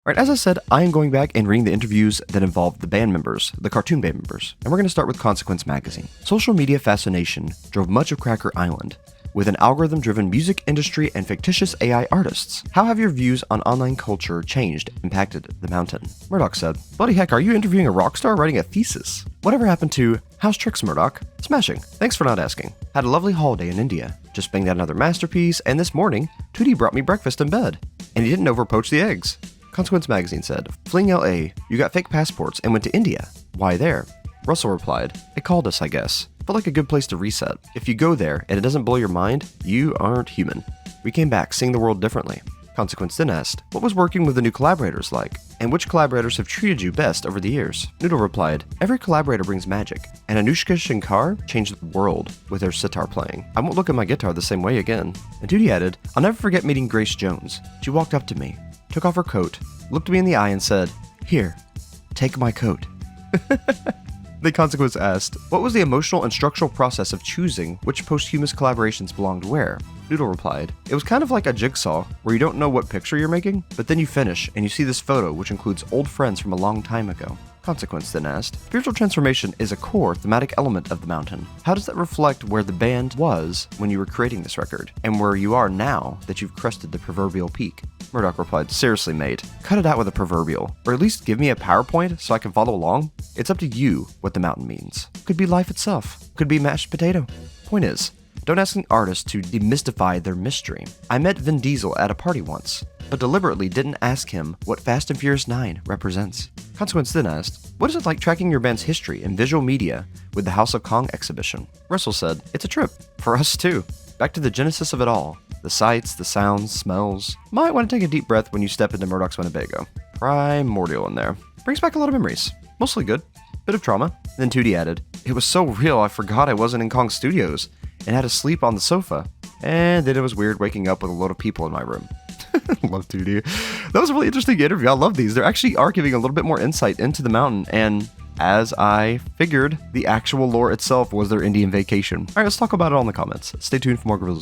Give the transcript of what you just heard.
Alright, as I said, I am going back and reading the interviews that involved the band members, the cartoon band members, and we're going to start with Consequence Magazine. Social media fascination drove much of Cracker Island, with an algorithm-driven music industry and fictitious AI artists. How have your views on online culture changed, impacted the mountain? Murdoc said, bloody heck, are you interviewing a rock star writing a thesis? Whatever happened to, how's tricks, Murdoc? Smashing. Thanks for not asking. Had a lovely holiday in India. Just banged out another masterpiece, and this morning, Tootie brought me breakfast in bed. And he didn't over-poach the eggs. Consequence Magazine said, fling LA, you got fake passports and went to India. Why there? Russell replied, it called us, I guess. Felt like a good place to reset. If you go there and it doesn't blow your mind, you aren't human. We came back seeing the world differently. Consequence then asked, what was working with the new collaborators like? And which collaborators have treated you best over the years? Noodle replied, every collaborator brings magic, and Anushka Shankar changed the world with her sitar playing. I won't look at my guitar the same way again. And Tootie added, I'll never forget meeting Grace Jones. She walked up to me, took off her coat, looked me in the eye and said, here, take my coat. The Consequence asked, what was the emotional and structural process of choosing which posthumous collaborations belonged where? Noodle replied, it was kind of like a jigsaw where you don't know what picture you're making, but then you finish and you see this photo which includes old friends from a long time ago. Consequence then asked, spiritual transformation is a core thematic element of the mountain. How does that reflect where the band was when you were creating this record, and where you are now that you've crested the proverbial peak? Murdoc replied, seriously mate, cut it out with a proverbial, or at least give me a PowerPoint so I can follow along. It's up to you what the mountain means. Could be life itself, could be mashed potato. Point is, don't ask an artist to demystify their mystery. I met Vin Diesel at a party once, but deliberately didn't ask him what Fast and Furious 9 represents. Consequence then asked, what is it like tracking your band's history in visual media with the House of Kong exhibition? Russell said, it's a trip, for us too. Back to the genesis of it all. The sights, the sounds, smells. Might want to take a deep breath when you step into Murdoc's Winnebago. Primordial in there. Brings back a lot of memories. Mostly good. Bit of trauma. Then Tootie added, it was so real I forgot I wasn't in Kong Studios and had to sleep on the sofa. And then it was weird waking up with a load of people in my room. Love Tootie. That was a really interesting interview. I love these. They actually are giving a little bit more insight into the mountain, and as I figured, the actual lore itself was their Indian vacation. Alright, let's talk about it all in the comments. Stay tuned for more Gorillaz.